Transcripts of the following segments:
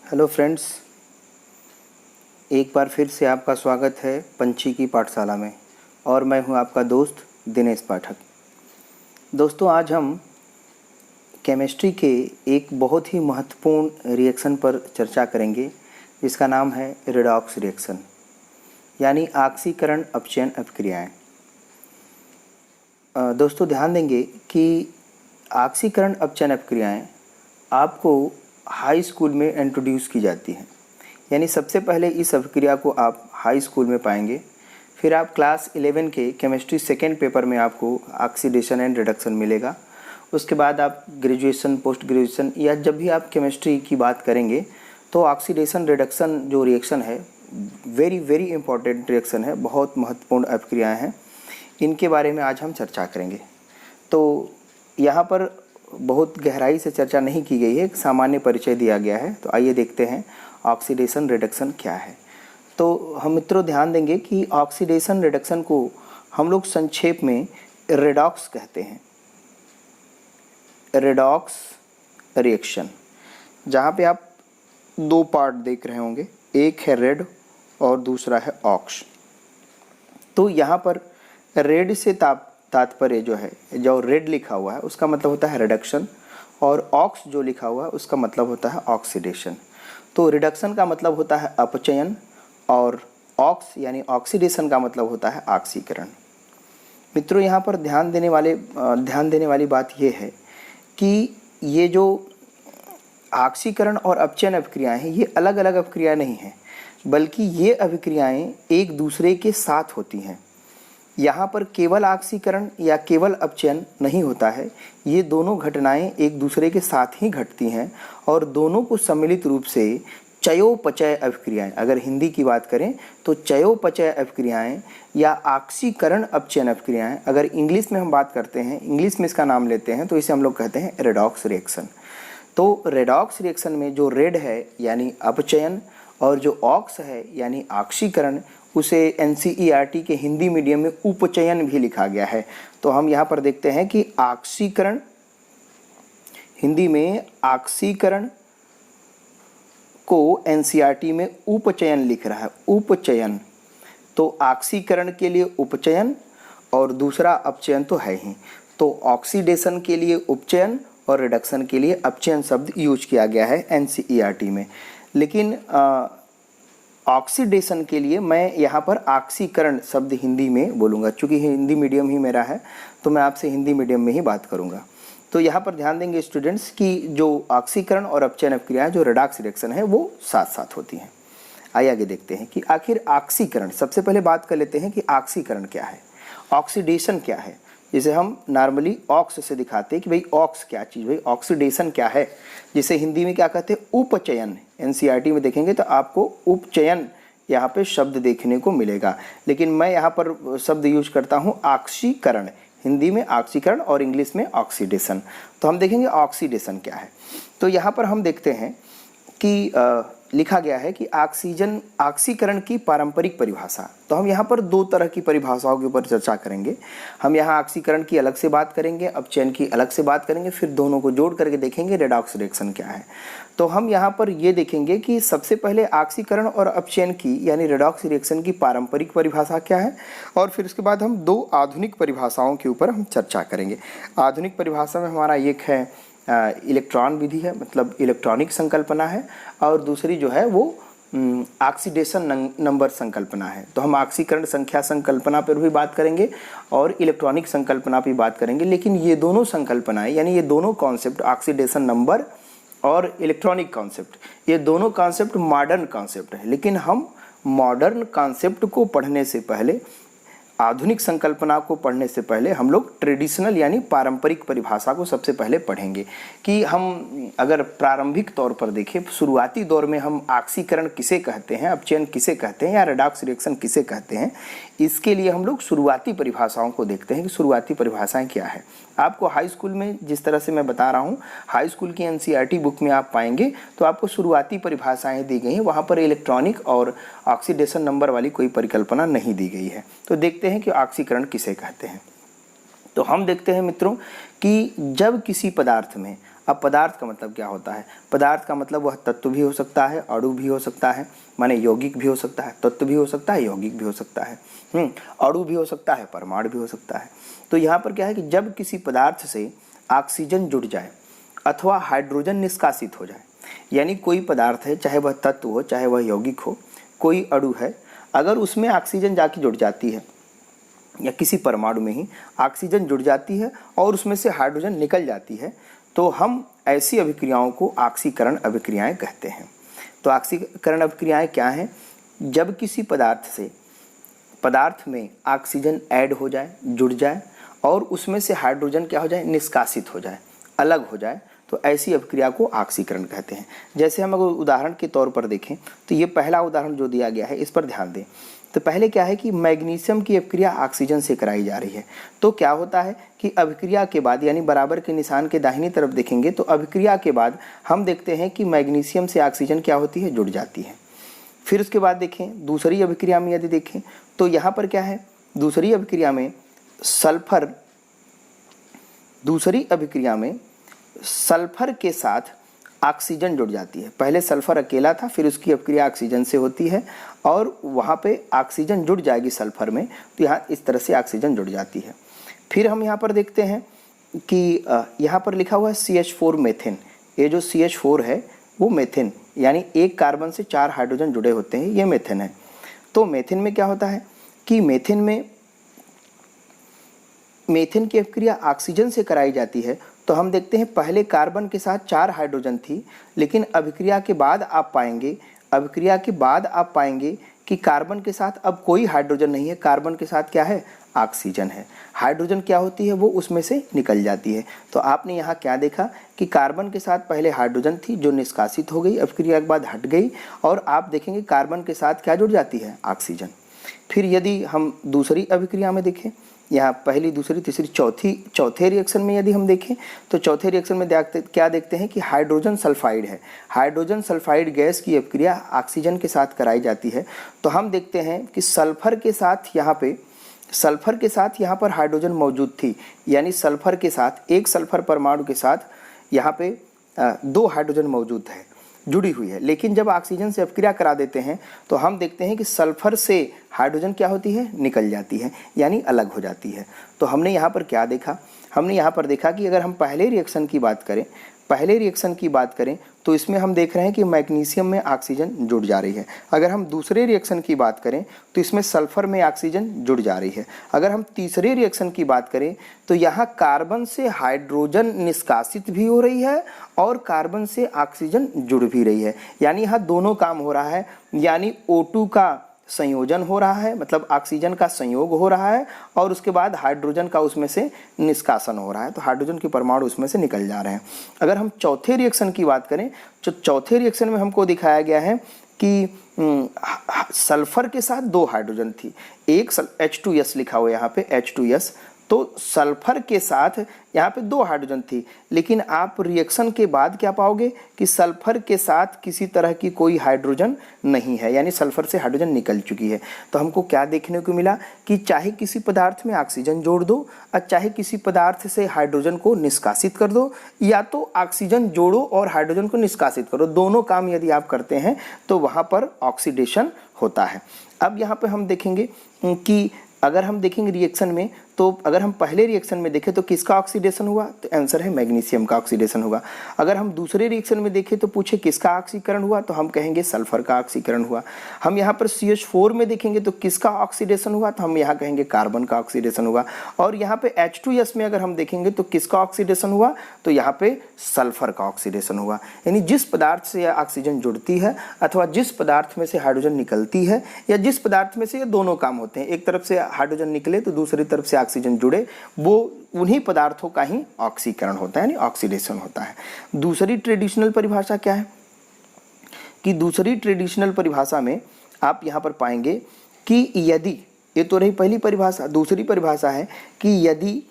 Hello friends, एक बार फिर से आपका स्वागत है पंछी की पाठशाला में और मैं हूं आपका दोस्त दिनेश पाठक। दोस्तों, आज हम केमिस्ट्री के एक बहुत ही महत्वपूर्ण रिएक्शन पर चर्चा करेंगे जिसका नाम है रेडॉक्स रिएक्शन, यानी ऑक्सीकरण अपचयन अभिक्रियाएं। दोस्तों, ध्यान देंगे कि ऑक्सीकरण अपचयन अभिक्रियाएं आपको हाई स्कूल में इंट्रोड्यूस की जाती हैं, यानी सबसे पहले इस अभिक्रिया को आप हाई स्कूल में पाएंगे। फिर आप क्लास 11 के केमिस्ट्री सेकेंड पेपर में आपको ऑक्सीडेशन एंड रिडक्शन मिलेगा। उसके बाद आप ग्रेजुएशन, पोस्ट ग्रेजुएशन या जब भी आप केमिस्ट्री की बात करेंगे तो ऑक्सीडेशन रिडक्शन जो रिएक्शन है वेरी वेरी इंपॉर्टेंट रिएक्शन है, बहुत महत्वपूर्ण अभिक्रियाएँ हैं। इनके बारे में आज हम चर्चा करेंगे। तो यहाँ पर बहुत गहराई से चर्चा नहीं की गई है, एक सामान्य परिचय दिया गया है। तो आइए देखते हैं ऑक्सीडेशन रिडक्शन क्या है। तो हम मित्रों ध्यान देंगे कि ऑक्सीडेशन रिडक्शन को हम लोग संक्षेप में रेडॉक्स कहते हैं। रेडॉक्स रिएक्शन, जहाँ पे आप दो पार्ट देख रहे होंगे, एक है रेड और दूसरा है ऑक्स। तो यहाँ पर रेड से तात्पर्य जो है, जो रेड लिखा हुआ है उसका मतलब होता है रिडक्शन, और ऑक्स जो लिखा हुआ है उसका मतलब होता है ऑक्सीडेशन। तो रिडक्शन का मतलब होता है अपचयन और ऑक्स यानी ऑक्सीडेशन का मतलब होता है ऑक्सीकरण। मित्रों, यहाँ पर ध्यान देने वाली बात यह है कि ये जो ऑक्सीकरण और अपचयन अभिक्रियाएं हैं ये अलग अलग अभिक्रियाएं नहीं हैं, बल्कि ये अभिक्रियाएं एक दूसरे के साथ होती हैं। यहाँ पर केवल ऑक्सीकरण या केवल अपचयन नहीं होता है, ये दोनों घटनाएं एक दूसरे के साथ ही घटती हैं और दोनों को सम्मिलित रूप से चयापचय अभिक्रियाएं, अगर हिंदी की बात करें तो चयापचय अभिक्रियाएं या ऑक्सीकरण अपचयन अभिक्रियाएं, अगर इंग्लिश में हम बात करते हैं, इंग्लिश में इसका नाम लेते हैं तो इसे हम लोग कहते हैं रेडॉक्स रिएक्शन। तो रेडॉक्स रिएक्शन में जो रेड है यानी अपचयन और जो ऑक्स है यानी ऑक्सीकरण, उसे एनसीईआरटी के हिंदी मीडियम में उपचयन भी लिखा गया है। तो हम यहाँ पर देखते हैं कि ऑक्सीकरण, हिंदी में ऑक्सीकरण को एनसीईआरटी में उपचयन लिख रहा है, उपचयन। तो ऑक्सीकरण के लिए उपचयन और दूसरा अपचयन तो है ही। तो ऑक्सीडेशन के लिए उपचयन और रिडक्शन के लिए अपचयन शब्द यूज किया गया है एनसीईआरटी में। लेकिन ऑक्सीडेशन के लिए मैं यहाँ पर ऑक्सीकरण शब्द हिंदी में बोलूँगा, चूँकि हिंदी मीडियम ही मेरा है तो मैं आपसे हिंदी मीडियम में ही बात करूँगा। तो यहाँ पर ध्यान देंगे स्टूडेंट्स कि जो ऑक्सीकरण और अपचयन अभिक्रियाएं जो रेडॉक्स रिएक्शन है वो साथ साथ होती हैं। आइए आगे देखते हैं कि आखिर ऑक्सीकरण, सबसे पहले बात कर लेते हैं कि ऑक्सीकरण क्या है, ऑक्सीडेशन क्या है। जिसे हम नॉर्मली ऑक्स से दिखाते हैं कि भाई ऑक्स क्या चीज़, भाई ऑक्सीडेशन क्या है, जिसे हिंदी में क्या कहते हैं, उपचयन। एनसीईआरटी में देखेंगे तो आपको उपचयन यहाँ पे शब्द देखने को मिलेगा, लेकिन मैं यहाँ पर शब्द यूज करता हूँ ऑक्सीकरण, हिंदी में ऑक्सीकरण और इंग्लिश में ऑक्सीडेशन। तो हम देखेंगे ऑक्सीडेशन क्या है। तो यहाँ पर हम देखते हैं कि लिखा गया है कि ऑक्सीकरण की पारंपरिक परिभाषा। तो हम यहाँ पर दो तरह की परिभाषाओं के ऊपर चर्चा करेंगे। हम यहाँ ऑक्सीकरण की अलग से बात करेंगे, अपचयन की अलग से बात करेंगे, फिर दोनों को जोड़ करके देखेंगे रेडॉक्स रिएक्शन क्या है। तो हम यहाँ पर ये देखेंगे कि सबसे पहले ऑक्सीकरण और अपचयन की यानी रेडॉक्स रिएक्शन की पारंपरिक परिभाषा क्या है, और फिर उसके बाद हम दो आधुनिक परिभाषाओं के ऊपर हम चर्चा करेंगे। आधुनिक परिभाषा में हमारा एक है इलेक्ट्रॉन विधि है, मतलब इलेक्ट्रॉनिक संकल्पना है, और दूसरी जो है वो ऑक्सीडेशन नंबर संकल्पना है। तो हम ऑक्सीकरण संख्या संकल्पना पर भी बात करेंगे और इलेक्ट्रॉनिक संकल्पना पर बात करेंगे। लेकिन ये दोनों संकल्पनाएं यानी ये दोनों कॉन्सेप्ट, ऑक्सीडेशन नंबर और इलेक्ट्रॉनिक कॉन्सेप्ट, ये दोनों कॉन्सेप्ट मॉडर्न कॉन्सेप्ट है। लेकिन हम मॉडर्न कॉन्सेप्ट को पढ़ने से पहले, आधुनिक संकल्पना को पढ़ने से पहले हम लोग ट्रेडिशनल यानी पारंपरिक परिभाषा को सबसे पहले पढ़ेंगे। कि हम अगर प्रारंभिक तौर पर देखें, शुरुआती दौर में हम ऑक्सीकरण किसे कहते हैं, अपचयन किसे कहते हैं या रेडॉक्स रिएक्शन किसे कहते हैं, इसके लिए हम लोग शुरुआती परिभाषाओं को देखते हैं कि शुरुआती परिभाषाएं क्या है। आपको हाई स्कूल में जिस तरह से मैं बता रहा हूँ, हाई स्कूल की एनसीईआरटी बुक में आप पाएंगे तो आपको शुरुआती परिभाषाएं दी गई हैं, वहाँ पर इलेक्ट्रॉनिक और ऑक्सीडेशन नंबर वाली कोई परिकल्पना नहीं दी गई है। तो देखते हैं कि ऑक्सीकरण किसे कहते हैं। तो हम देखते हैं मित्रों कि जब किसी पदार्थ में अब पदार्थ का मतलब क्या होता है? पदार्थ का मतलब वह तत्व भी हो सकता है, अणु भी हो सकता है, माने यौगिक भी हो सकता है, तत्व भी हो सकता है, यौगिक भी हो सकता है, अणु भी हो सकता है, परमाणु भी हो सकता है। तो यहाँ पर क्या है कि जब किसी पदार्थ से ऑक्सीजन जुड़ जाए अथवा हाइड्रोजन निष्कासित हो जाए, यानी कोई पदार्थ है, चाहे वह तत्व हो, चाहे वह यौगिक हो, कोई अणु है, अगर उसमें ऑक्सीजन जाके जुड़ जाती है या किसी परमाणु में ही ऑक्सीजन जुड़ जाती है और उसमें से हाइड्रोजन निकल जाती है, तो हम ऐसी अभिक्रियाओं को ऑक्सीकरण अभिक्रियाएं कहते हैं। तो ऑक्सीकरण अभिक्रियाएं क्या हैं? जब किसी पदार्थ में ऑक्सीजन ऐड हो जाए, जुड़ जाए और उसमें से हाइड्रोजन क्या हो जाए? निष्कासित हो जाए, अलग हो जाए, तो ऐसी अभिक्रिया को ऑक्सीकरण कहते हैं। जैसे हम अगर उदाहरण के तौर पर देखें तो ये पहला उदाहरण जो दिया गया है इस पर ध्यान दें। तो पहले क्या है कि मैग्नीशियम की अभिक्रिया ऑक्सीजन से कराई जा रही है। तो क्या होता है कि अभिक्रिया के बाद, यानी बराबर के निशान के दाहिनी तरफ देखेंगे तो अभिक्रिया के बाद हम देखते हैं कि मैग्नीशियम से ऑक्सीजन क्या होती है? जुड़ जाती है। फिर उसके बाद देखें दूसरी अभिक्रिया में, यदि देखें तो यहाँ पर क्या है? दूसरी अभिक्रिया में सल्फर के साथ ऑक्सीजन जुड़ जाती है। पहले सल्फर अकेला था, फिर उसकी अभिक्रिया ऑक्सीजन से होती है और वहाँ पे ऑक्सीजन जुड़ जाएगी सल्फर में, तो यहाँ इस तरह से ऑक्सीजन जुड़ जाती है। फिर हम यहाँ पर देखते हैं कि यहाँ पर लिखा हुआ है CH4 मेथेन। ये जो CH4 है वो मेथेन, यानी एक कार्बन से 4 हाइड्रोजन जुड़े होते हैं, ये मेथेन है। तो मेथेन में क्या होता है कि मेथेन की अभिक्रिया ऑक्सीजन से कराई जाती है। तो हम देखते हैं पहले कार्बन के साथ 4 हाइड्रोजन थी, लेकिन अभिक्रिया के बाद आप पाएंगे कि कार्बन के साथ अब कोई हाइड्रोजन नहीं है, कार्बन के साथ क्या है? ऑक्सीजन है। हाइड्रोजन क्या होती है? वो उसमें से निकल जाती है। तो आपने यहाँ क्या देखा कि कार्बन के साथ पहले हाइड्रोजन थी जो निष्कासित हो गई, अभिक्रिया के बाद हट गई, और आप देखेंगे कार्बन के साथ क्या जुड़ जाती है? ऑक्सीजन। फिर यदि हम दूसरी अभिक्रिया में देखें, यहाँ पहली, दूसरी, तीसरी, चौथे रिएक्शन में यदि हम देखें तो चौथे रिएक्शन में क्या देखते हैं कि हाइड्रोजन सल्फाइड है। हाइड्रोजन सल्फाइड गैस की अभिक्रिया ऑक्सीजन के साथ कराई जाती है। तो हम देखते हैं कि सल्फर के साथ यहाँ पर हाइड्रोजन मौजूद थी, यानी सल्फर के साथ, एक सल्फर परमाणु के साथ यहाँ पे 2 हाइड्रोजन मौजूद है, जुड़ी हुई है। लेकिन जब ऑक्सीजन से अभिक्रिया करा देते हैं तो हम देखते हैं कि सल्फर से हाइड्रोजन क्या होती है? निकल जाती है, यानी अलग हो जाती है। तो हमने यहाँ पर क्या देखा? हमने यहाँ पर देखा कि अगर हम पहले रिएक्शन की बात करें तो इसमें हम देख रहे हैं कि मैग्नीशियम में ऑक्सीजन जुड़ जा रही है। अगर हम दूसरे रिएक्शन की बात करें तो इसमें सल्फर में ऑक्सीजन जुड़ जा रही है। अगर हम तीसरे रिएक्शन की बात करें तो यहाँ कार्बन से हाइड्रोजन निष्कासित भी हो रही है और कार्बन से ऑक्सीजन जुड़ भी रही है, यानी यहाँ दोनों काम हो रहा है। यानी O2 का संयोजन हो रहा है, मतलब ऑक्सीजन का संयोग हो रहा है, और उसके बाद हाइड्रोजन का उसमें से निष्कासन हो रहा है, तो हाइड्रोजन के परमाणु उसमें से निकल जा रहे हैं। अगर हम चौथे रिएक्शन की बात करें तो चौथे रिएक्शन में हमको दिखाया गया है कि सल्फर के साथ 2 हाइड्रोजन थी, एक H2S लिखा हुआ है यहाँ पे, H2S। तो सल्फर के साथ यहाँ पे 2 हाइड्रोजन थी, लेकिन आप रिएक्शन के बाद क्या पाओगे कि सल्फर के साथ किसी तरह की कोई हाइड्रोजन नहीं है, यानी सल्फर से हाइड्रोजन निकल चुकी है। तो हमको क्या देखने को मिला कि चाहे किसी पदार्थ में ऑक्सीजन जोड़ दो और चाहे किसी पदार्थ से हाइड्रोजन को निष्कासित कर दो, या तो ऑक्सीजन जोड़ो और हाइड्रोजन को निष्कासित करो, दोनों काम यदि आप करते हैं तो वहाँ पर ऑक्सीडेशन होता है। अब यहाँ पर हम देखेंगे कि अगर हम देखेंगे रिएक्शन में, तो अगर हम पहले रिएक्शन में देखें तो किसका ऑक्सीडेशन हुआ? तो आंसर है मैग्नीशियम का ऑक्सीडेशन होगा। अगर हम दूसरे रिएक्शन में देखें तो पूछे किसका ऑक्सीकरण हुआ, तो हम कहेंगे सल्फर का ऑक्सीकरण हुआ। हम यहाँ पर CH4 में देखेंगे तो किसका ऑक्सीडेशन हुआ, तो हम यहाँ कहेंगे कार्बन का ऑक्सीडेशन हुआ। और यहाँ पे H2S में अगर हम देखेंगे तो किसका ऑक्सीडेशन हुआ, तो यहाँ पे सल्फर का ऑक्सीडेशन हुआ। यानी जिस पदार्थ से ऑक्सीजन जुड़ती है अथवा जिस पदार्थ में से हाइड्रोजन निकलती है, या जिस पदार्थ में से ये दोनों काम होते हैं, एक तरफ से हाइड्रोजन निकले तो दूसरी तरफ से ऑक्सीजन जुड़े, वो उन्हीं पदार्थों का ही ऑक्सीकरण होता है, यानी ऑक्सीडेशन होता है। दूसरी ट्रेडिशनल परिभाषा क्या है कि दूसरी ट्रेडिशनल परिभाषा में आप यहाँ पर पाएंगे कि यदि, ये तो रही पहली परिभाषा, दूसरी परिभाषा है कि यदि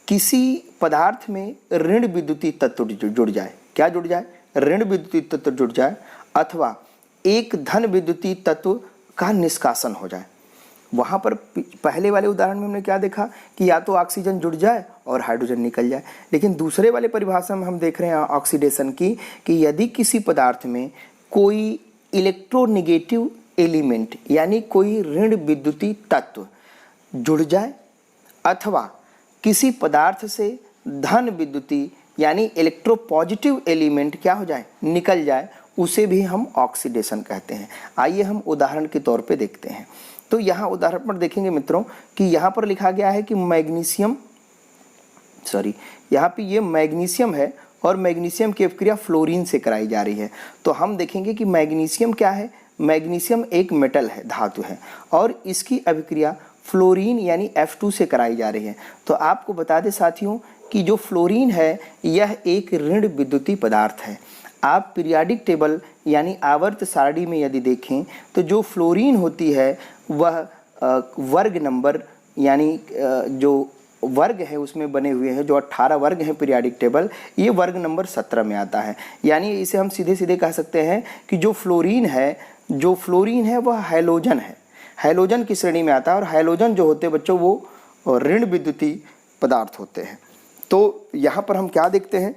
किसी पदार्थ में ऋण विद्युतीय तत्व जुड़ जाए, क्या जुड़ जाए? ऋण विद्युतीय तत्व जुड़ जाए, अथवा एक धन विद्युतीय तत्व का निष्कासन हो जाए। वहाँ पर पहले वाले उदाहरण में हमने क्या देखा कि या तो ऑक्सीजन जुड़ जाए और हाइड्रोजन निकल जाए, लेकिन दूसरे वाले परिभाषा में हम देख रहे हैं ऑक्सीडेशन की कि यदि किसी पदार्थ में कोई इलेक्ट्रोनेगेटिव एलिमेंट यानी कोई ऋण विद्युतीय तत्व जुड़ जाए अथवा किसी पदार्थ से धन विद्युतीय यानी इलेक्ट्रोपॉजिटिव एलिमेंट क्या हो जाए, निकल जाए, उसे भी हम ऑक्सीडेशन कहते हैं। आइए हम उदाहरण के तौर पे देखते हैं। तो यहाँ उदाहरण पर देखेंगे मित्रों कि यहाँ पर लिखा गया है कि यहाँ पे ये मैग्नीशियम है और मैग्नीशियम की अभिक्रिया फ्लोरीन से कराई जा रही है। तो हम देखेंगे कि मैग्नीशियम क्या है, मैग्नीशियम एक मेटल है, धातु है, और इसकी अभिक्रिया फ्लोरीन यानी F2 से कराई जा रही है। तो आपको बता दें साथियों कि जो फ्लोरीन है यह एक ऋण विद्युतीय पदार्थ है। आप पीरियाडिक टेबल यानी आवर्त सारणी में यदि देखें तो जो फ्लोरीन होती है वह वर्ग नंबर यानी जो वर्ग है उसमें बने हुए हैं, जो 18 वर्ग हैं पीरियाडिक टेबल, ये वर्ग नंबर 17 में आता है। यानी इसे हम सीधे सीधे कह सकते हैं कि जो फ्लोरीन है वह हैलोजन है, हैलोजन की श्रेणी में आता है। और हैलोजन जो होते हैं बच्चों वो ऋण विद्युतीय पदार्थ होते हैं। तो यहाँ पर हम क्या देखते हैं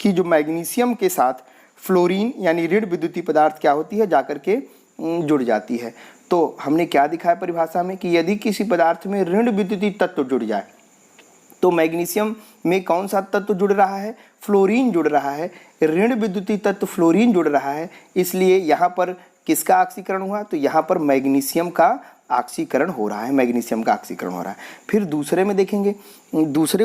कि जो मैग्नीशियम के साथ फ्लोरीन यानी ऋण विद्युतीय पदार्थ क्या होती है, जाकर के जुड़ जाती है। तो हमने क्या दिखाया परिभाषा में कि यदि किसी पदार्थ में ऋण विद्युतीय तत्व जुड़ जाए तो मैग्नीशियम में कौन सा तत्व जुड़ रहा है, फ्लोरीन जुड़ रहा है, ऋण विद्युतीय तत्व फ्लोरीन जुड़ रहा है, इसलिए यहाँ पर किसका ऑक्सीकरण हुआ, तो यहाँ पर मैग्नीशियम का ऑक्सीकरण हो रहा है, मैग्नीशियम का ऑक्सीकरण हो रहा है। फिर दूसरे में देखेंगे, दूसरे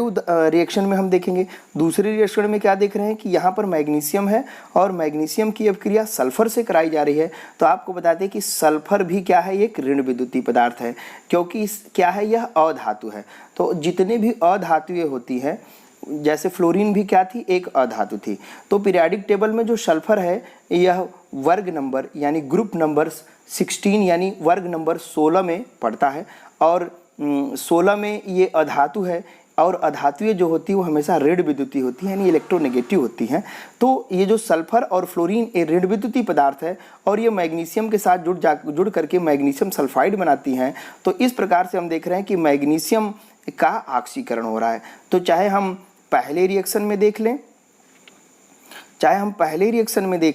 रिएक्शन में हम देखेंगे, दूसरे रिएक्शन में क्या देख रहे हैं कि यहाँ पर मैग्नीशियम है और मैग्नीशियम की अभिक्रिया सल्फर से कराई जा रही है। तो आपको बता दें कि सल्फर भी क्या है, एक ऋण विद्युतीय पदार्थ है, क्योंकि क्या है, यह अधातु है। तो जितने भी अधातुएं होती है, जैसे फ्लोरीन भी क्या थी, एक अधातु थी। तो पीरियाडिक टेबल में जो सल्फर है यह वर्ग नंबर यानी ग्रुप नंबर 16 यानी वर्ग नंबर 16 में पड़ता है, और 16 में ये अधातु है, और अधातुएं जो होती है वो हमेशा ऋण विद्युतीय होती है यानी इलेक्ट्रोनेगेटिव होती हैं। तो ये जो सल्फर और फ्लोरीन ये ऋण विद्युतीय पदार्थ है और ये मैग्नीशियम के साथ जुड़ करके मैग्नीशियम सल्फाइड बनाती हैं। तो इस प्रकार से हम देख रहे हैं कि मैग्नीशियम का ऑक्सीकरण हो रहा है। तो चाहे हम पहले रिएक्शन में देख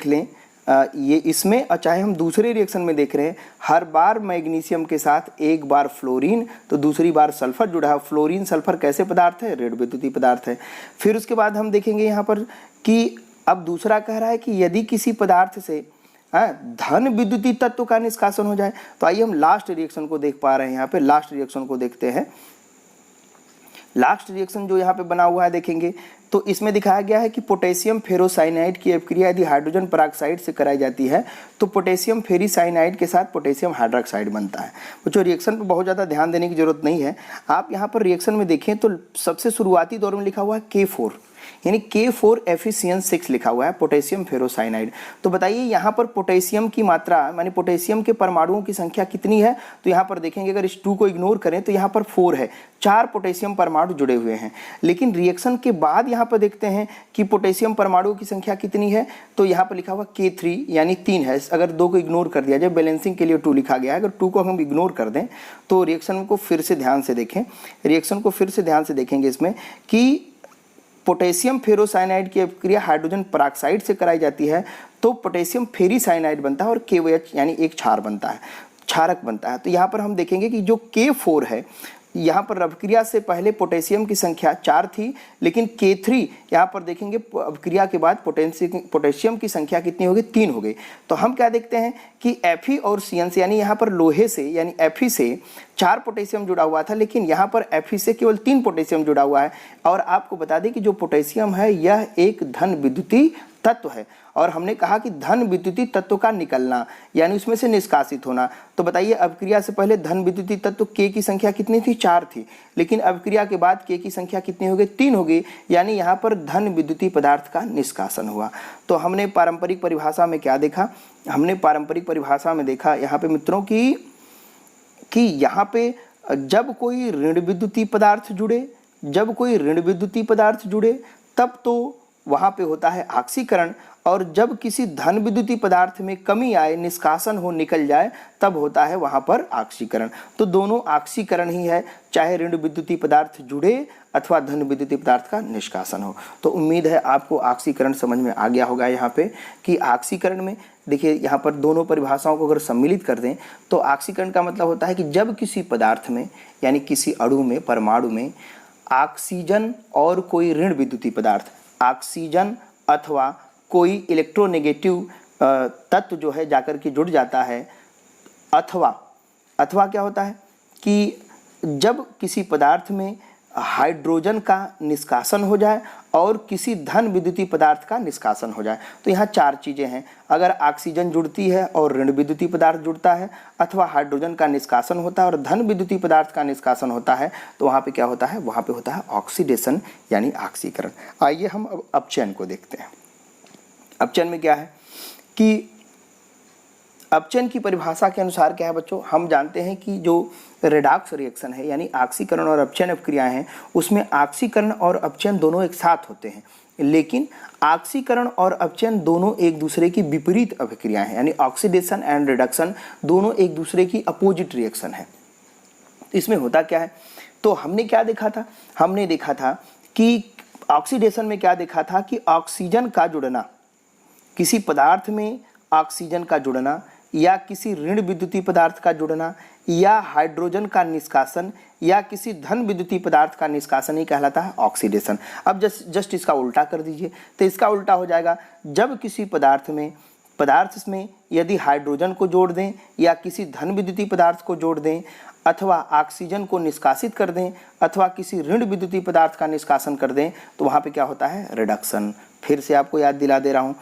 लें, ये इसमें, और चाहे हम दूसरे रिएक्शन में देख रहे हैं, हर बार मैग्नीशियम के साथ एक बार फ्लोरीन तो दूसरी बार सल्फर जुड़ा है। फ्लोरीन सल्फर कैसे पदार्थ है, ऋण विद्युतीय पदार्थ है। फिर उसके बाद हम देखेंगे यहाँ पर कि अब दूसरा कह रहा है कि यदि किसी पदार्थ से धन विद्युतीय तत्व का निष्कासन हो जाए। तो आइए हम लास्ट रिएक्शन को देख पा रहे हैं, यहाँ पे लास्ट रिएक्शन को देखते हैं। लास्ट रिएक्शन जो यहाँ पे बना हुआ है देखेंगे तो इसमें दिखाया गया है कि पोटेशियम फेरोसाइनाइड की अभिक्रिया यदि हाइड्रोजन पेरोक्साइड से कराई जाती है तो पोटेशियम फेरीसाइनाइड के साथ पोटेशियम हाइड्रोक्साइड बनता है। बच्चों रिएक्शन पर बहुत ज़्यादा ध्यान देने की जरूरत नहीं है। आप यहाँ पर रिएक्शन में देखें तो सबसे शुरुआती दौर में लिखा हुआ है K4 यानी K4FeCN6 लिखा हुआ है, पोटेशियम फेरोसाइनाइड। तो बताइए यहाँ पर पोटेशियम की मात्रा मानी पोटेशियम के परमाणुओं की संख्या कितनी है। तो यहाँ पर देखेंगे अगर इस 2 को इग्नोर करें तो यहाँ पर 4 है, 4 पोटेशियम परमाणु जुड़े हुए हैं। लेकिन रिएक्शन के बाद यहाँ पर देखते हैं कि पोटेशियम परमाणुओं की संख्या कितनी है। तो यहाँ पर लिखा हुआ K3 यानी 3 है। अगर 2 को इग्नोर कर दिया जाए, बैलेंसिंग के लिए 2 लिखा गया है, अगर 2 को हम इग्नोर कर दें तो रिएक्शन को फिर से ध्यान से देखें, रिएक्शन को फिर से ध्यान से देखेंगे इसमें कि पोटेशियम फेरोसाइनाइड की अभिक्रिया हाइड्रोजन पेरोक्साइड से कराई जाती है तो पोटेशियम फेरीसाइनाइड बनता है और KOH यानी एक क्षार बनता है, क्षारक बनता है। तो यहाँ पर हम देखेंगे कि जो K4 है, यहाँ पर अभिक्रिया से पहले पोटेशियम की संख्या 4 थी, लेकिन K3 यहाँ पर देखेंगे अभिक्रिया के बाद पोटेशियम की संख्या कितनी हो गई, 3 हो गई। तो हम क्या देखते हैं कि Fe और CN से यानी यहाँ पर लोहे से यानी Fe से 4 पोटेशियम जुड़ा हुआ था, लेकिन यहाँ पर Fe से केवल 3 पोटेशियम जुड़ा हुआ है। और आपको बता दें कि जो पोटेशियम है यह एक धन विद्युतीय तत्व है, और हमने कहा कि धन विद्युतीय तत्व का निकलना यानी उसमें से निष्कासित होना। तो बताइए अभिक्रिया से पहले धन विद्युतीय तत्व K की संख्या कितनी थी, 4 थी, लेकिन अभिक्रिया के बाद K की संख्या कितनी हो गई, 3 हो गई, यानी यहाँ पर धन विद्युतीय पदार्थ का निष्कासन हुआ। तो हमने पारंपरिक परिभाषा में क्या देखा, हमने पारंपरिक परिभाषा में देखा यहाँ पे मित्रों कि यहाँ पे जब कोई ऋण विद्युतीय पदार्थ जुड़े, तब तो वहाँ पे होता है ऑक्सीकरण, और जब किसी धन विद्युतीय पदार्थ में कमी आए, निष्कासन हो, निकल जाए, तब होता है वहाँ पर ऑक्सीकरण। तो दोनों ऑक्सीकरण ही है, चाहे ऋण विद्युतीय पदार्थ जुड़े अथवा धन विद्युतीय पदार्थ का निष्कासन हो। तो उम्मीद है आपको ऑक्सीकरण समझ में आ गया होगा यहाँ पे कि ऑक्सीकरण में देखिए यहाँ पर दोनों परिभाषाओं को अगर सम्मिलित कर दें तो ऑक्सीकरण का मतलब होता है कि जब किसी पदार्थ में यानी किसी अणु में, परमाणु में ऑक्सीजन और कोई ऋण विद्युतीय पदार्थ, ऑक्सीजन अथवा कोई इलेक्ट्रोनेगेटिव तत्व जो है जाकर के जुड़ जाता है, अथवा क्या होता है कि जब किसी पदार्थ में हाइड्रोजन का निष्कासन हो जाए और किसी धन विद्युतीय पदार्थ का निष्कासन हो जाए। तो यहाँ चार चीज़ें हैं, अगर ऑक्सीजन जुड़ती है और ऋण विद्युतीय पदार्थ जुड़ता है, अथवा हाइड्रोजन का निष्कासन होता है और धन विद्युतीय पदार्थ का निष्कासन होता है, तो वहाँ पे क्या होता है, वहाँ पे होता है ऑक्सीडेशन यानी ऑक्सीकरण। आइए हम अब अपचयन को देखते हैं। अपचयन में क्या है कि अपचयन की परिभाषा के अनुसार क्या है बच्चों, हम जानते हैं कि जो रेडॉक्स रिएक्शन है यानी ऑक्सीकरण और अपचयन अभिक्रियाएं हैं, उसमें ऑक्सीकरण और अपचयन दोनों एक साथ होते हैं, लेकिन ऑक्सीकरण और अपचयन दोनों एक दूसरे की विपरीत अभिक्रियाएं हैं, यानी ऑक्सीडेशन एंड रिडक्शन दोनों एक दूसरे की अपोजिट रिएक्शन है। इसमें होता क्या है, तो हमने क्या देखा था, हमने देखा था कि ऑक्सीडेशन में क्या देखा था कि ऑक्सीजन का जुड़ना, किसी पदार्थ में ऑक्सीजन का जुड़ना या किसी ऋण विद्युतीय पदार्थ का जुड़ना या हाइड्रोजन का निष्कासन या किसी धन विद्युतीय पदार्थ का निष्कासन ही कहलाता है ऑक्सीडेशन। अब जस्ट इसका उल्टा कर दीजिए, तो इसका उल्टा हो जाएगा, जब किसी पदार्थ में यदि हाइड्रोजन को जोड़ दें या किसी धन विद्युतीय पदार्थ को जोड़ दें अथवा ऑक्सीजन को निष्कासित कर दें अथवा किसी ऋण विद्युतीय पदार्थ का निष्कासन कर दें, तो वहाँ पे क्या होता है, रिडक्शन। फिर से आपको याद दिला दे रहा हूँ,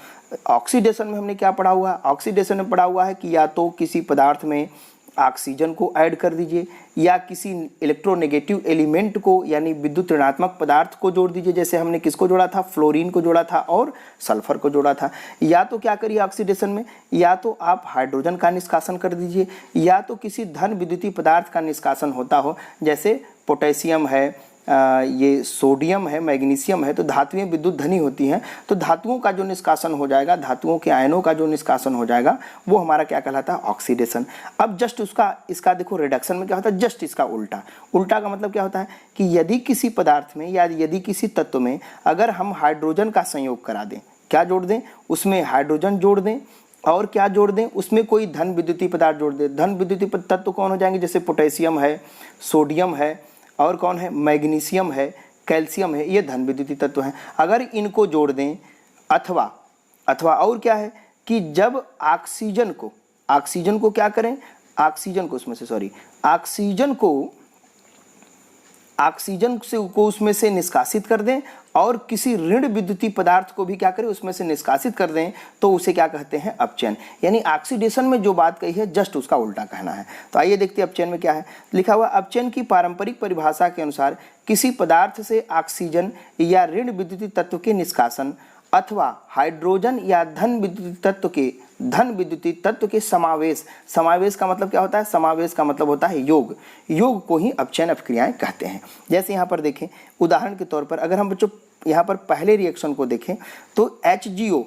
ऑक्सीडेशन में हमने क्या पढ़ा हुआ है, ऑक्सीडेशन में पढ़ा हुआ है कि या तो किसी पदार्थ में ऑक्सीजन को ऐड कर दीजिए या किसी इलेक्ट्रोनेगेटिव एलिमेंट को यानी विद्युत ऋणात्मक पदार्थ को जोड़ दीजिए, जैसे हमने किसको जोड़ा था, फ्लोरीन को जोड़ा था और सल्फर को जोड़ा था। या तो क्या करिए ऑक्सीडेशन में, या तो आप हाइड्रोजन का निष्कासन कर दीजिए या तो किसी धन विद्युतीय पदार्थ का निष्कासन होता हो, जैसे पोटेशियम है, ये सोडियम है, मैग्नीशियम है, तो धातुएं विद्युत धनी होती हैं, तो धातुओं का जो निष्कासन हो जाएगा, धातुओं के आयनों का जो निष्कासन हो जाएगा, वो हमारा क्या कहलाता है, ऑक्सीडेशन। अब जस्ट इसका देखो रिडक्शन में क्या होता है, जस्ट इसका उल्टा का मतलब क्या होता है कि यदि किसी पदार्थ में या यदि किसी तत्व में अगर हम हाइड्रोजन का संयोग करा दें, क्या जोड़ दें, उसमें हाइड्रोजन जोड़ दें और क्या जोड़ दें, उसमें कोई धन विद्युतीय पदार्थ जोड़ दें। धन विद्युतीय तत्व कौन हो जाएंगे, जैसे पोटेशियम है, सोडियम है और कौन है, मैग्नीशियम है, कैल्शियम है, ये धन विद्युतीय तत्व हैं। अगर इनको जोड़ दें अथवा और क्या है कि जब ऑक्सीजन को क्या करें, ऑक्सीजन को उसमें से निष्कासित कर दें और किसी ऋण विद्युतीय पदार्थ को भी क्या करें, उसमें से निष्कासित कर दें, तो उसे क्या कहते हैं, अपचयन। यानी ऑक्सीडेशन में जो बात कही है जस्ट उसका उल्टा कहना है। तो आइए देखते हैं अपचयन में क्या है लिखा हुआ। अपचयन की पारंपरिक परिभाषा के अनुसार किसी पदार्थ से ऑक्सीजन या ऋण विद्युतीय तत्व के निष्कासन अथवा हाइड्रोजन या धन विद्युतीय तत्व के समावेश का मतलब क्या होता है, समावेश का मतलब होता है योग को ही अपचयन अभिक्रियाएं कहते हैं। जैसे यहाँ पर देखें, उदाहरण के तौर पर अगर हम बच्चों यहाँ पर पहले रिएक्शन को देखें तो HGO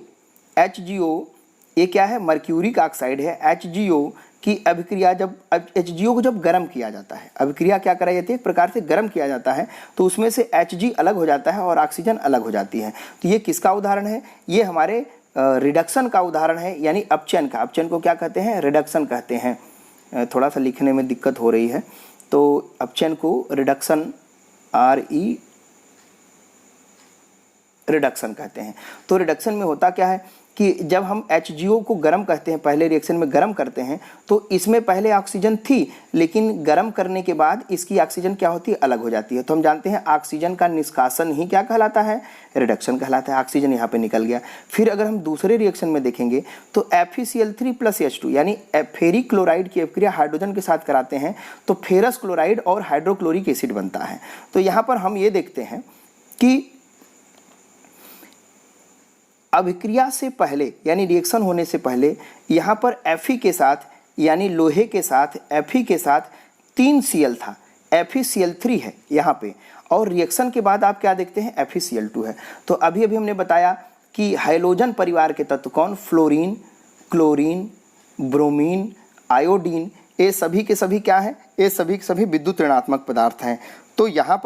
ये क्या है, मर्क्यूरिक ऑक्साइड है। HGO की अभिक्रिया HGO को जब गर्म किया जाता है, अभिक्रिया क्या कराई जाती है, एक प्रकार से गर्म किया जाता है, तो उसमें से Hg अलग हो जाता है और ऑक्सीजन अलग हो जाती है। तो ये किसका उदाहरण है, ये हमारे रिडक्शन का उदाहरण है, यानी अपचयन का। अपचयन को क्या कहते हैं, रिडक्शन कहते हैं। थोड़ा सा लिखने में दिक्कत हो रही है, तो अपचयन को रिडक्शन रिडक्शन कहते हैं। तो रिडक्शन में होता क्या है कि जब हम HGO को गर्म कहते हैं, पहले रिएक्शन में गर्म करते हैं, तो इसमें पहले ऑक्सीजन थी, लेकिन गर्म करने के बाद इसकी ऑक्सीजन क्या होती है, अलग हो जाती है। तो हम जानते हैं ऑक्सीजन का निष्कासन ही क्या कहलाता है, रिडक्शन कहलाता है। ऑक्सीजन यहाँ पे निकल गया। फिर अगर हम दूसरे रिएक्शन में देखेंगे तो FeCl3 + H2 यानी फेरिक क्लोराइड की अभिक्रिया हाइड्रोजन के साथ कराते हैं, तो फेरस क्लोराइड और हाइड्रोक्लोरिक एसिड बनता है। तो यहाँ पर हम ये देखते हैं कि अभिक्रिया से पहले यानी रिएक्शन होने से पहले यहाँ पर Fe के साथ यानी लोहे के साथ Fe के साथ 3 Cl था, FeCl3 है यहाँ पे, और रिएक्शन के बाद आप क्या देखते हैं, FeCl2 है। तो अभी हमने बताया कि हैलोजन परिवार के तत्व कौन, फ्लोरीन, क्लोरीन, ब्रोमीन, आयोडीन, ये सभी के सभी क्या हैं, ये सभी के सभी विद्युत ऋणात्मक पदार्थ हैं। तो यहाँ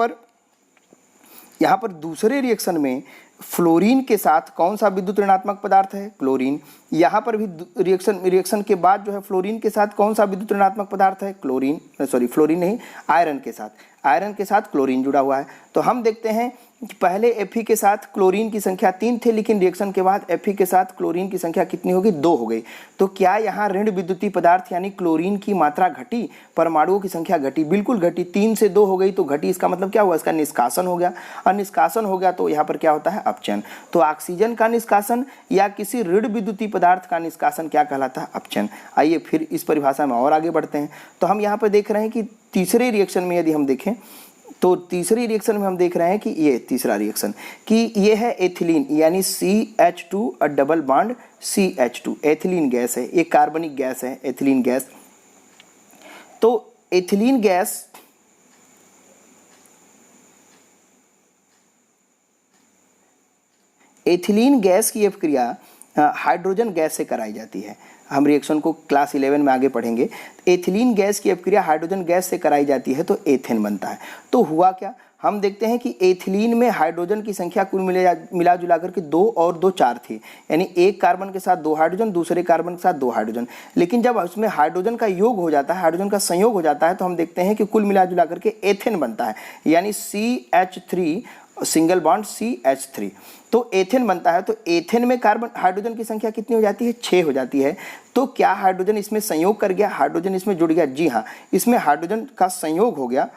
पर दूसरे रिएक्शन में फ्लोरीन के साथ कौन सा विद्युत ऋणात्मक पदार्थ है, क्लोरीन। यहाँ पर भी रिएक्शन के बाद जो है फ्लोरीन के साथ कौन सा विद्युत ऋणात्मक पदार्थ है, फ्लोरीन नहीं, आयरन के साथ क्लोरीन जुड़ा हुआ है। तो हम देखते हैं कि पहले Fe के साथ क्लोरीन की संख्या 3 थे, लेकिन रिएक्शन के बाद Fe के साथ क्लोरीन की संख्या कितनी होगी, 2 हो गई। तो क्या यहाँ ऋण विद्युतीय पदार्थ यानी क्लोरीन की मात्रा घटी, परमाणुओं की संख्या घटी, बिल्कुल घटी, 3 से 2 हो गई तो घटी। इसका मतलब क्या हुआ, इसका निष्कासन हो गया, और निष्कासन हो गया तो यहाँ पर क्या होता है, अपचयन। तो ऑक्सीजन का निष्कासन या किसी ऋण विद्युतीय पदार्थ का निष्कासन क्या कहलाता है, अपचयन। आइए फिर इस परिभाषा में और आगे बढ़ते हैं। तो हम यहाँ पर देख रहे हैं कि तीसरे रिएक्शन में यदि हम देखें तो तीसरी रिएक्शन में हम देख रहे हैं कि ये तीसरा रिएक्शन कि ये है एथिलीन यानी CH2 और double bond CH2, ethylene gas है, एक कार्बनिक गैस है एथिलीन गैस। तो एथिलीन गैस की अपक्रिया हाइड्रोजन गैस से कराई जाती है। हम रिएक्शन को क्लास 11 में आगे पढ़ेंगे। एथिलीन गैस की अपक्रिया हाइड्रोजन गैस से कराई जाती है तो एथेन बनता है। तो हुआ क्या, हम देखते हैं कि एथिलीन में हाइड्रोजन की संख्या कुल मिला जुला करके 2 और 2 4 थी, यानी एक कार्बन के साथ 2 हाइड्रोजन, दूसरे कार्बन के साथ 2 हाइड्रोजन। लेकिन जब उसमें हाइड्रोजन का योग हो जाता है, हाइड्रोजन का संयोग हो जाता है, तो हम देखते हैं कि कुल मिला जुला करके एथेन बनता है, यानी CH3 सिंगल बॉन्ड CH3, तो एथेन बनता है। तो एथेन में कार्बन हाइड्रोजन की संख्या कितनी हो जाती है, 6 हो जाती है। तो क्या हाइड्रोजन इसमें संयोग कर गया, हाइड्रोजन इसमें जुड़ गया, जी हाँ, इसमें हाइड्रोजन का संयोग हो गया,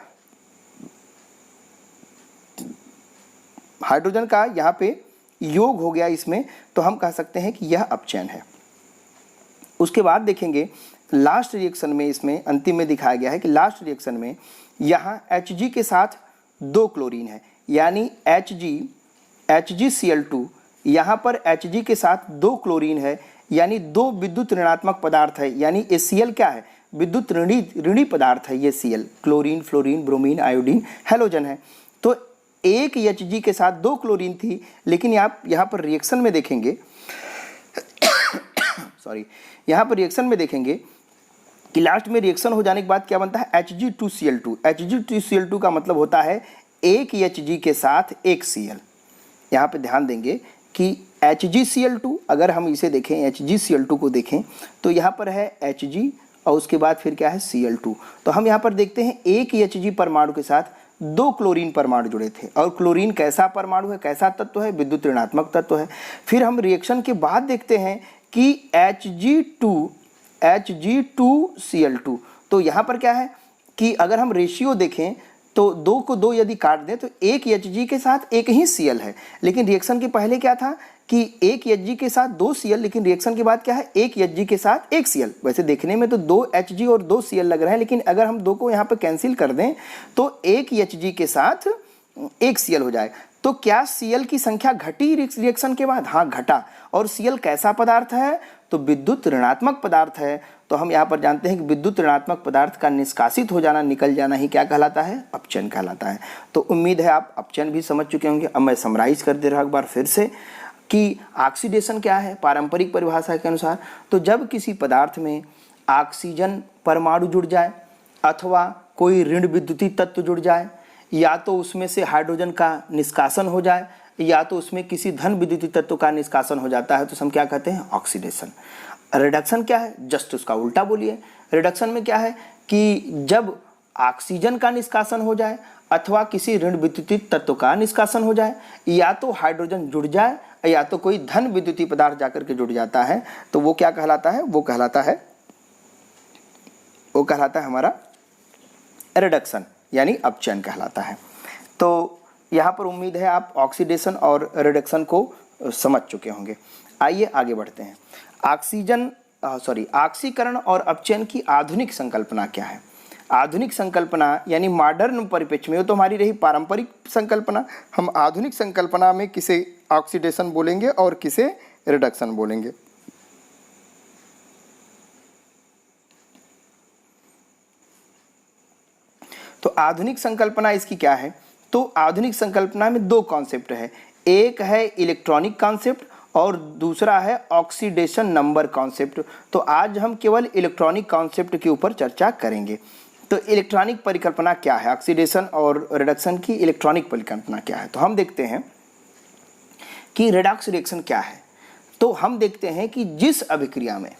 हाइड्रोजन का यहाँ पे योग हो गया इसमें, तो हम कह सकते हैं कि यह अपचयन है। उसके बाद देखेंगे लास्ट रिएक्शन में, इसमें अंतिम में दिखाया गया है कि लास्ट रिएक्शन में यहाँ Hg के साथ 2 क्लोरीन है, यानी HgCl2, यहाँ पर Hg के साथ 2 क्लोरीन है, यानी 2 विद्युत ऋणात्मक पदार्थ है, यानी ये Cl क्या है, विद्युत ऋणी पदार्थ है ये Cl, chlorine, fluorine, bromine, iodine, halogen है। तो एक Hg के साथ 2 क्लोरीन थी, लेकिन आप यहाँ पर रिएक्शन में देखेंगे यहाँ पर रिएक्शन में देखेंगे कि लास्ट में रिएक्शन हो जाने के बाद क्या बनता है, Hg2Cl2। Hg2Cl2 का मतलब होता है एक Hg के साथ एक Cl। यहाँ पे ध्यान देंगे कि HgCl2, अगर हम इसे देखें HgCl2 को देखें तो यहाँ पर है Hg और उसके बाद फिर क्या है Cl2। तो हम यहाँ पर देखते हैं एक Hg परमाणु के साथ 2 क्लोरीन परमाणु जुड़े थे, और क्लोरीन कैसा परमाणु है, कैसा तत्व है, विद्युत ऋणात्मक तत्व है। फिर हम रिएक्शन के बाद देखते हैं कि Hg2Cl2, तो यहाँ पर क्या है कि अगर हम रेशियो देखें तो 2 को 2 यदि काट दें तो एक Hg के साथ एक ही Cl है, लेकिन रिएक्शन के पहले क्या था कि एक Hg के साथ 2 Cl, लेकिन रिएक्शन के बाद क्या है, एक Hg के साथ एक Cl। वैसे देखने में तो 2 Hg और 2 Cl लग रहे हैं, लेकिन अगर हम 2 को यहाँ पर कैंसिल कर दें तो एक Hg के साथ एक Cl हो जाए। तो क्या Cl की संख्या घटी रिएक्शन के बाद, हाँ घटा। और Cl कैसा पदार्थ है, तो विद्युत ऋणात्मक पदार्थ है। तो हम यहाँ पर जानते हैं कि विद्युत ऋणात्मक पदार्थ का निष्कासित हो जाना, निकल जाना ही क्या कहलाता है, अपचयन कहलाता है। तो उम्मीद है आप अपचयन भी समझ चुके होंगे। अब मैं समराइज कर दे रहा हूँ एक बार फिर से कि ऑक्सीडेशन क्या है पारंपरिक परिभाषा के अनुसार। तो जब किसी पदार्थ में ऑक्सीजन परमाणु जुड़ जाए अथवा कोई ऋण विद्युतीय तत्व जुड़ जाए, या तो उसमें से हाइड्रोजन का निष्कासन हो जाए, या तो उसमें किसी धन विद्युतीय तत्व का निष्कासन हो जाता है, तो हम क्या कहते हैं, ऑक्सीडेशन। रिडक्शन क्या है, जस्ट उसका उल्टा बोलिए। रिडक्शन में क्या है कि जब ऑक्सीजन का निष्कासन हो जाए अथवा किसी ऋण विद्युतीय तत्व का निष्कासन हो जाए, या तो हाइड्रोजन जुड़ जाए या तो कोई धन विद्युतीय पदार्थ जाकर के जुड़ जाता है, तो वो क्या कहलाता है, वो कहलाता है हमारा रिडक्शन, यानी अपचयन कहलाता है। तो यहाँ पर उम्मीद है आप ऑक्सीडेशन और रिडक्शन को समझ चुके होंगे। आइए आगे बढ़ते हैं। ऑक्सीकरण और अपचयन की आधुनिक संकल्पना क्या है। आधुनिक संकल्पना यानी मॉडर्न परिप्रेक्ष्य में, वो तो हमारी रही पारंपरिक संकल्पना, हम आधुनिक संकल्पना में किसे ऑक्सीडेशन बोलेंगे और किसे रिडक्शन बोलेंगे। तो आधुनिक संकल्पना इसकी क्या है, तो आधुनिक संकल्पना में 2 कॉन्सेप्ट है, एक है इलेक्ट्रॉनिक कॉन्सेप्ट और दूसरा है ऑक्सीडेशन नंबर कॉन्सेप्ट। तो आज हम केवल इलेक्ट्रॉनिक कॉन्सेप्ट के ऊपर चर्चा करेंगे। तो इलेक्ट्रॉनिक परिकल्पना क्या है, ऑक्सीडेशन और रिडक्शन की इलेक्ट्रॉनिक परिकल्पना क्या है। तो हम देखते हैं कि रेडॉक्स रिएक्शन क्या है। तो हम देखते हैं कि जिस अभिक्रिया में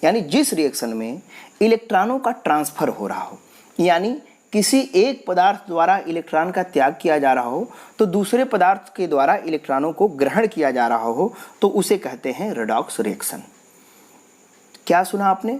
यानी जिस रिएक्शन में इलेक्ट्रॉनों का ट्रांसफर हो रहा हो, यानी किसी एक पदार्थ द्वारा इलेक्ट्रॉन का त्याग किया जा रहा हो तो दूसरे पदार्थ के द्वारा इलेक्ट्रॉनों को ग्रहण किया जा रहा हो, तो उसे कहते हैं रेडॉक्स रिएक्शन। क्या सुना आपने?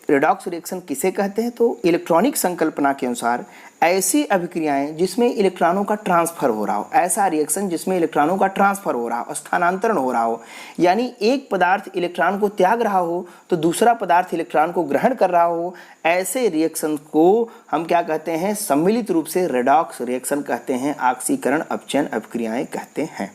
रेडॉक्स रिएक्शन किसे कहते हैं? तो इलेक्ट्रॉनिक संकल्पना के अनुसार ऐसी अभिक्रियाएं जिसमें इलेक्ट्रॉनों का ट्रांसफर हो रहा हो, ऐसा रिएक्शन जिसमें इलेक्ट्रॉनों का ट्रांसफर हो रहा हो, स्थानांतरण हो रहा हो, यानी एक पदार्थ इलेक्ट्रॉन को त्याग रहा हो तो दूसरा पदार्थ इलेक्ट्रॉन को ग्रहण कर रहा हो, ऐसे रिएक्शन को हम क्या कहते हैं? सम्मिलित रूप से रेडॉक्स रिएक्शन कहते हैं, ऑक्सीकरण अपचयन अभिक्रियाएं कहते हैं।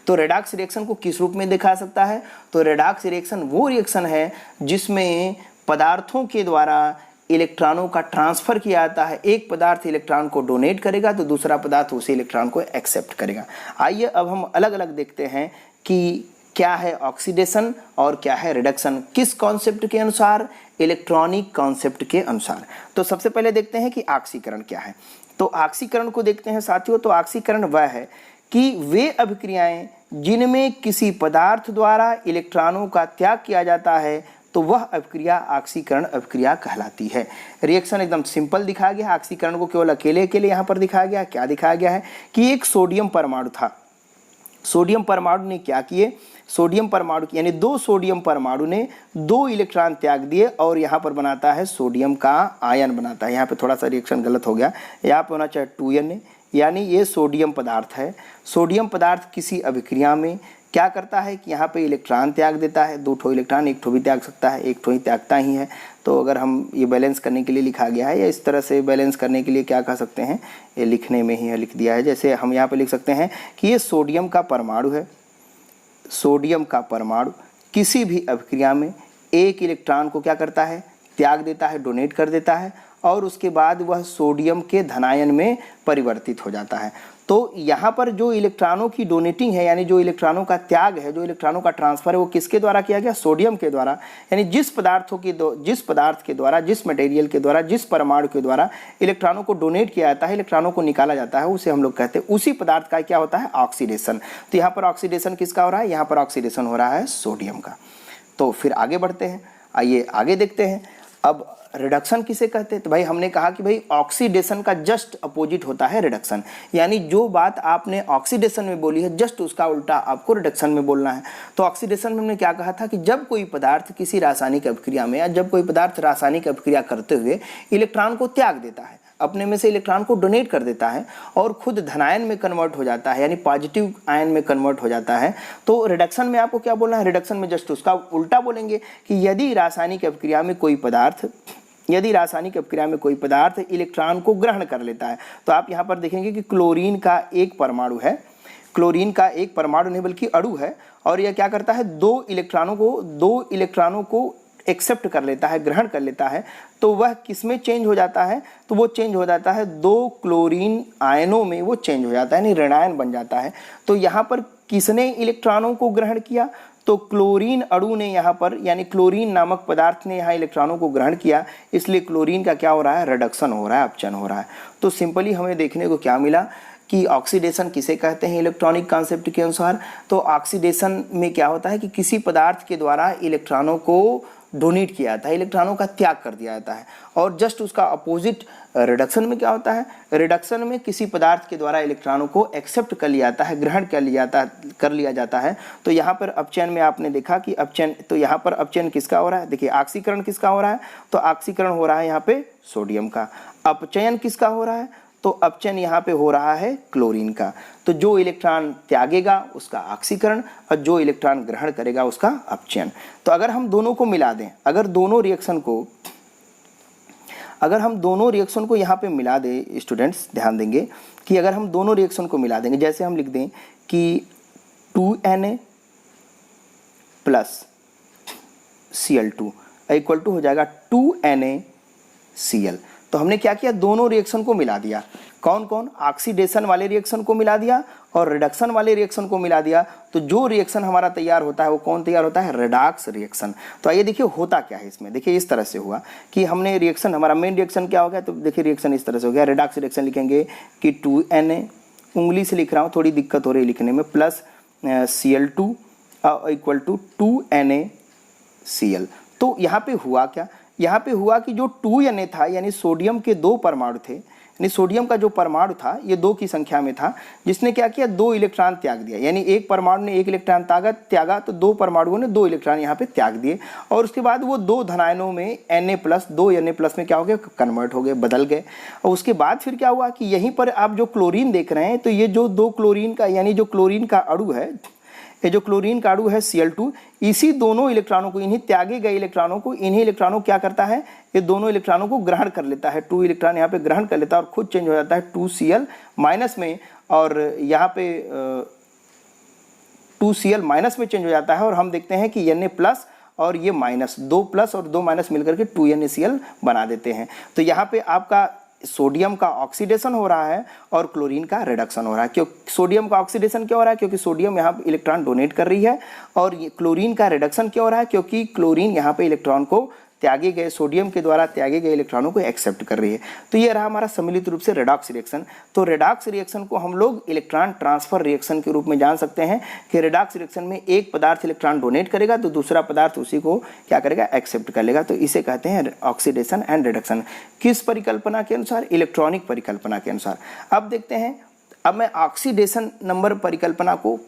तो रेडॉक्स रिएक्शन को किस रूप में देखा सकता है? तो रेडॉक्स रिएक्शन वो रिएक्शन है जिसमें पदार्थों के द्वारा इलेक्ट्रॉनों का ट्रांसफर किया जाता है। एक पदार्थ इलेक्ट्रॉन को डोनेट करेगा तो दूसरा पदार्थ उसी इलेक्ट्रॉन को एक्सेप्ट करेगा। आइए अब हम अलग अलग देखते हैं कि क्या है ऑक्सीडेशन और क्या है रिडक्शन, किस कॉन्सेप्ट के अनुसार? इलेक्ट्रॉनिक कॉन्सेप्ट के अनुसार। तो सबसे पहले देखते हैं कि ऑक्सीकरण क्या है। तो ऑक्सीकरण को देखते हैं साथियों। तो ऑक्सीकरण वह है कि वे अभिक्रियाएं जिनमें किसी पदार्थ द्वारा इलेक्ट्रॉनों का त्याग किया जाता है तो वह अभिक्रिया ऑक्सीकरण अभिक्रिया कहलाती है। रिएक्शन एकदम सिंपल दिखाया गया है। ऑक्सीकरण को केवल अकेले अकेले यहाँ पर दिखाया गया है। क्या दिखाया गया है कि एक सोडियम परमाणु था। सोडियम परमाणु ने क्या किए? सोडियम परमाणु यानी दो सोडियम परमाणु ने 2 इलेक्ट्रॉन त्याग दिए और यहाँ पर बनाता है सोडियम का आयन बनाता है। यहाँ पे थोड़ा सा रिएक्शन गलत हो गया, यहाँ पे होना चाहिए 2Na, यानी ये सोडियम पदार्थ है। सोडियम पदार्थ किसी अभिक्रिया में क्या करता है कि यहाँ पे इलेक्ट्रॉन त्याग देता है, 2 ठो इलेक्ट्रॉन, 1 ठो भी त्याग सकता है, 1 ठो ही त्यागता ही है। तो अगर हम ये बैलेंस करने के लिए लिखा गया है या इस तरह से बैलेंस करने के लिए क्या कह सकते हैं, ये लिखने में ही लिख दिया है। जैसे हम यहाँ पे लिख सकते हैं कि ये सोडियम का परमाणु है। सोडियम का परमाणु किसी भी अभिक्रिया में एक इलेक्ट्रॉन को क्या करता है? त्याग देता है, डोनेट कर देता है और उसके बाद वह सोडियम के धनायन में परिवर्तित हो जाता है। तो यहाँ पर जो इलेक्ट्रॉनों की डोनेटिंग है, यानी जो इलेक्ट्रॉनों का त्याग है, जो इलेक्ट्रॉनों का ट्रांसफर है, वो किसके द्वारा किया गया? सोडियम के द्वारा। यानी जिस पदार्थ के द्वारा, जिस मटेरियल के द्वारा, जिस परमाणु के द्वारा इलेक्ट्रॉनों को डोनेट किया जाता है, इलेक्ट्रॉनों को निकाला जाता है, उसे हम लोग कहते हैं, उसी पदार्थ का क्या होता है? ऑक्सीडेशन। तो यहाँ पर ऑक्सीडेशन किसका हो रहा है? यहाँ पर ऑक्सीडेशन हो रहा है सोडियम का। तो फिर आगे बढ़ते हैं, आइए आगे देखते हैं। अब रिडक्शन किसे कहते हैं? तो भाई हमने कहा कि भाई ऑक्सीडेशन का जस्ट अपोजिट होता है रिडक्शन, यानी जो बात आपने ऑक्सीडेशन में बोली है जस्ट उसका उल्टा आपको रिडक्शन में बोलना है। तो ऑक्सीडेशन में हमने क्या कहा था कि जब कोई पदार्थ किसी रासायनिक अभिक्रिया में या जब कोई पदार्थ रासायनिक अभिक्रिया करते हुए इलेक्ट्रॉन को त्याग देता है, अपने में से इलेक्ट्रॉन को डोनेट कर देता है और खुद धनायन में कन्वर्ट हो जाता है, यानी पॉजिटिव आयन में कन्वर्ट हो जाता है, तो रिडक्शन में आपको क्या बोलना है? रिडक्शन में जस्ट उसका उल्टा बोलेंगे कि यदि रासायनिक अभिक्रिया में कोई पदार्थ इलेक्ट्रॉन को ग्रहण कर लेता है, तो आप यहाँ पर देखेंगे कि क्लोरीन का एक परमाणु है, क्लोरीन का एक परमाणु नहीं बल्कि अणु है, और यह क्या करता है? 2 इलेक्ट्रॉनों को एक्सेप्ट कर लेता है, ग्रहण कर लेता है। तो वह किस में चेंज हो जाता है? तो वो चेंज हो जाता है 2 क्लोरीन आयनों में, वो चेंज हो जाता है, यानी ऋणायन बन जाता है। तो यहाँ पर किसने इलेक्ट्रॉनों को ग्रहण किया? तो क्लोरीन अणु ने यहाँ पर, यानी क्लोरीन नामक पदार्थ ने यहाँ इलेक्ट्रॉनों को ग्रहण किया, इसलिए क्लोरीन का क्या हो रहा है? रिडक्शन हो रहा है, अपचयन हो रहा है। तो सिंपली हमें देखने को क्या मिला कि ऑक्सीडेशन किसे कहते हैं इलेक्ट्रॉनिक कॉन्सेप्ट के अनुसार? तो ऑक्सीडेशन में क्या होता है कि किसी पदार्थ के द्वारा इलेक्ट्रॉनों को डोनेट किया जाता है, इलेक्ट्रॉनों का त्याग कर दिया जाता है। और जस्ट उसका अपोजिट रिडक्शन में क्या होता है? रिडक्शन में किसी पदार्थ के द्वारा इलेक्ट्रॉनों को एक्सेप्ट कर लिया जाता है, ग्रहण कर लिया जाता है। तो यहाँ पर अपचयन में आपने देखा कि अपचयन, तो यहाँ पर अपचयन किसका हो रहा है? देखिए ऑक्सीकरण किसका हो रहा है? तो ऑक्सीकरण हो रहा है यहाँ पे सोडियम का। अपचयन किसका हो रहा है? तो अपचयन यहाँ पे हो रहा है क्लोरीन का। तो जो इलेक्ट्रॉन त्यागेगा उसका ऑक्सीकरण और जो इलेक्ट्रॉन ग्रहण करेगा उसका अपचयन। तो अगर हम दोनों को मिला दें, अगर हम दोनों रिएक्शन को यहाँ पे मिला दें, स्टूडेंट्स ध्यान देंगे कि अगर हम दोनों रिएक्शन को मिला देंगे, जैसे हम लिख दें कि 2Na plus Cl2 equal to हो जाएगा 2NaCl। तो हमने क्या किया? दोनों रिएक्शन को मिला दिया। कौन कौन, ऑक्सीडेशन वाले रिएक्शन को मिला दिया और रिडक्शन वाले रिएक्शन को मिला दिया, तो जो रिएक्शन हमारा तैयार होता है वो कौन तैयार होता है, रेडॉक्स रिएक्शन। तो आइए देखिए होता क्या है इसमें। देखिए इस तरह से हुआ कि हमने रिएक्शन, हमारा मेन रिएक्शन क्या हो गया, तो देखिए रिएक्शन इस तरह से हो गया। रेडॉक्स रिएक्शन लिखेंगे कि 2Na, उंगली से लिख रहा हूँ, थोड़ी दिक्कत हो रही है लिखने में, plus Cl2 equal to 2NaCl। तो यहाँ पे हुआ क्या, यहाँ पे हुआ कि जो 2Na था यानी सोडियम के दो परमाणु थे, यानी सोडियम का जो परमाणु था ये 2 की संख्या में था, जिसने क्या किया, 2 इलेक्ट्रॉन त्याग दिया, यानी एक परमाणु ने 1 इलेक्ट्रॉन त्यागा तो 2 परमाणुओं ने 2 इलेक्ट्रॉन यहाँ पे त्याग दिए, और उसके बाद वो 2 धनायनों में Na+, 2 Na+ में क्या हो गया, कन्वर्ट हो गए, बदल गए। और उसके बाद फिर क्या हुआ कि यहीं पर आप जो क्लोरीन देख रहे हैं, तो ये जो 2 क्लोरीन का, यानी जो क्लोरीन का अणु है, ये जो क्लोरीन का अणु है Cl2, इसी दोनों इलेक्ट्रॉनों को, इन्हीं त्यागे गए इलेक्ट्रॉनों को, इन्हीं इलेक्ट्रॉनों क्या करता है, ये दोनों इलेक्ट्रॉनों को ग्रहण कर लेता है, 2 इलेक्ट्रॉन यहाँ पे ग्रहण कर लेता है और खुद चेंज हो जाता है 2Cl- में, और यहाँ पे 2Cl- में चेंज हो जाता है, और हम देखते हैं कि Na+ और ये माइनस, 2+ और 2- मिलकर के 2NaCl बना देते हैं। तो यहाँ पे आपका सोडियम का ऑक्सीडेशन हो रहा है और क्लोरीन का रिडक्शन हो रहा है। क्यों सोडियम का ऑक्सीडेशन क्यों हो रहा है, क्योंकि सोडियम यहाँ पे इलेक्ट्रॉन डोनेट कर रही है, और ये क्लोरीन का रिडक्शन क्यों हो रहा है, क्योंकि क्लोरीन यहाँ पे इलेक्ट्रॉन को त्यागे गए, सोडियम के द्वारा त्यागे गए इलेक्ट्रॉनों को एक्सेप्ट कर रही है। तो ये रहा हमारा सम्मिलित रूप से रेडॉक्स रिएक्शन। तो रेडॉक्स रिएक्शन को हम लोग इलेक्ट्रॉन ट्रांसफर रिएक्शन के रूप में जान सकते हैं कि रेडॉक्स रिएक्शन में एक पदार्थ इलेक्ट्रॉन डोनेट करेगा तो दूसरा पदार्थ उसी को क्या करेगा, एक्सेप्ट कर लेगा। तो इसे कहते हैं ऑक्सीडेशन एंड रिडक्शन। किस परिकल्पना के अनुसार, इलेक्ट्रॉनिक परिकल्पना के अनुसार। अब देखते हैं, अब मैं ऑक्सीडेशन नंबर परिकल्पना को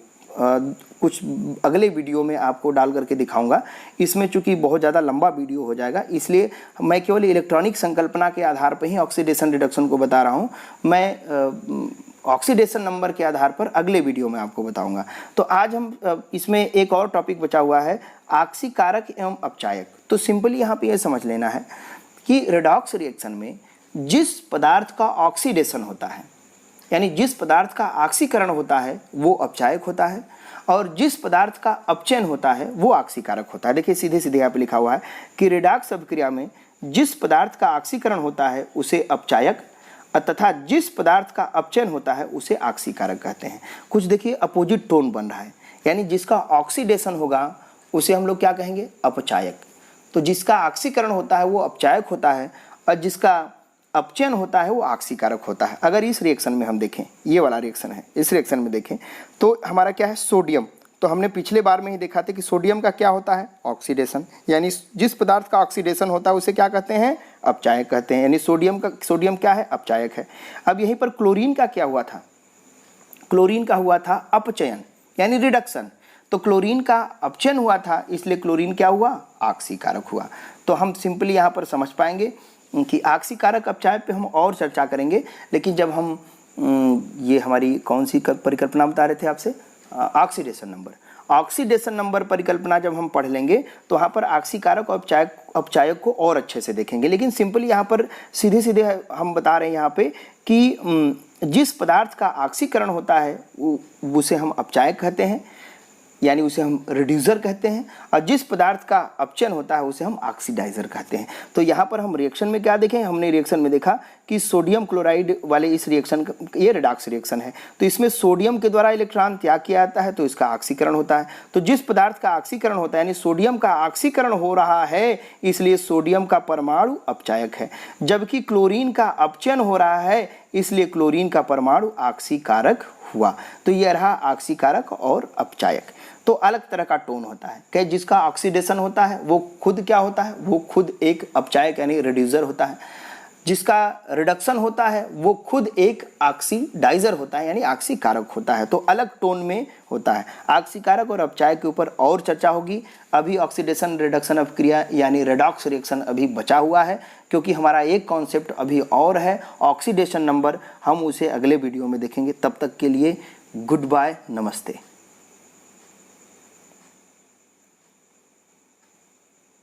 कुछ अगले वीडियो में आपको डाल करके दिखाऊंगा। इसमें चूंकि बहुत ज़्यादा लंबा वीडियो हो जाएगा, इसलिए मैं केवल इलेक्ट्रॉनिक संकल्पना के आधार पर ही ऑक्सीडेशन रिडक्शन को बता रहा हूं। मैं ऑक्सीडेशन नंबर के आधार पर अगले वीडियो में आपको बताऊंगा। तो आज हम इसमें एक और टॉपिक बचा हुआ है, ऑक्सीकारक एवं अपचायक। तो सिंपली यहाँ पे ये समझ लेना है कि रेडॉक्स रिएक्शन में जिस पदार्थ का ऑक्सीडेशन होता है, यानी जिस पदार्थ का ऑक्सीकरण होता है वो अपचायक होता है, और जिस पदार्थ का अपचयन होता है वो ऑक्सीकारक होता है। देखिए सीधे सीधे यहाँ पे लिखा हुआ है कि रेडॉक्स अभिक्रिया में जिस पदार्थ का ऑक्सीकरण होता है उसे अपचायक तथा जिस पदार्थ का अपचयन होता है उसे ऑक्सीकारक कहते हैं। कुछ देखिए अपोजिट टोन बन रहा है, यानी जिसका ऑक्सीडेशन होगा उसे हम लोग क्या कहेंगे, अपचायक। तो जिसका ऑक्सीकरण होता है वो अपचायक होता है, और जिसका अपचयन होता है वो ऑक्सीकारक होता है। अगर इस रिएक्शन में हम देखें, ये वाला रिएक्शन है, इस रिएक्शन में देखें तो हमारा क्या है, सोडियम। तो हमने पिछले बार में ही देखा था कि सोडियम का क्या होता है, ऑक्सीडेशन, यानी जिस पदार्थ का ऑक्सीडेशन होता है उसे क्या कहते हैं, अपचायक कहते हैं। यानी सोडियम क्या है, अपचायक है। अब यहीं पर क्लोरीन का क्या हुआ था, क्लोरीन का हुआ था अपचयन यानी रिडक्शन। तो क्लोरीन का अपचयन हुआ था, इसलिए क्लोरीन क्या हुआ, ऑक्सीकारक हुआ। तो हम सिंपली यहाँ पर समझ पाएंगे कि ऑक्सीकारक अपचायक पे हम और चर्चा करेंगे, लेकिन जब हम ये हमारी कौन सी परिकल्पना बता रहे थे आपसे, ऑक्सीडेशन नंबर। ऑक्सीडेशन नंबर परिकल्पना जब हम पढ़ लेंगे तो वहाँ पर ऑक्सीकारक और अपचायक को और अच्छे से देखेंगे। लेकिन सिंपली यहाँ पर सीधे सीधे हम बता रहे हैं यहाँ पे कि जिस पदार्थ का ऑक्सीकरण होता है उसे हम अपचायक कहते हैं, यानी उसे हम रिड्यूसर कहते हैं, और जिस पदार्थ का अपचयन होता है उसे हम ऑक्सीडाइजर कहते हैं। तो यहाँ पर हम रिएक्शन में क्या देखें, हमने रिएक्शन में देखा कि सोडियम क्लोराइड वाले इस रिएक्शन, ये रेडॉक्स रिएक्शन है, तो इसमें सोडियम के द्वारा इलेक्ट्रॉन त्याग किया जाता है तो इसका ऑक्सीकरण होता है। तो जिस पदार्थ का ऑक्सीकरण होता है यानी सोडियम का ऑक्सीकरण हो रहा है, इसलिए सोडियम का परमाणु अपचायक है, जबकि क्लोरीन का अपचयन हो रहा है इसलिए क्लोरीन का परमाणु ऑक्सीकारक हुआ। तो यह रहा ऑक्सीकारक और अपचायक। तो अलग तरह का टोन होता है कि जिसका ऑक्सीडेशन होता है वो खुद क्या होता है, वो खुद एक अपचायक यानी रिड्यूसर होता है, जिसका रिडक्शन होता है वो खुद एक ऑक्सीडाइजर होता है यानी ऑक्सीकारक होता है। तो अलग टोन में होता है। ऑक्सीकारक और अपचायक के ऊपर और चर्चा होगी। अभी ऑक्सीडेशन रिडक्शन अभिक्रिया यानी रेडॉक्स रिएक्शन अभी बचा हुआ है, क्योंकि हमारा एक कॉन्सेप्ट अभी और है ऑक्सीडेशन नंबर, हम उसे अगले वीडियो में देखेंगे। तब तक के लिए गुड बाय, नमस्ते।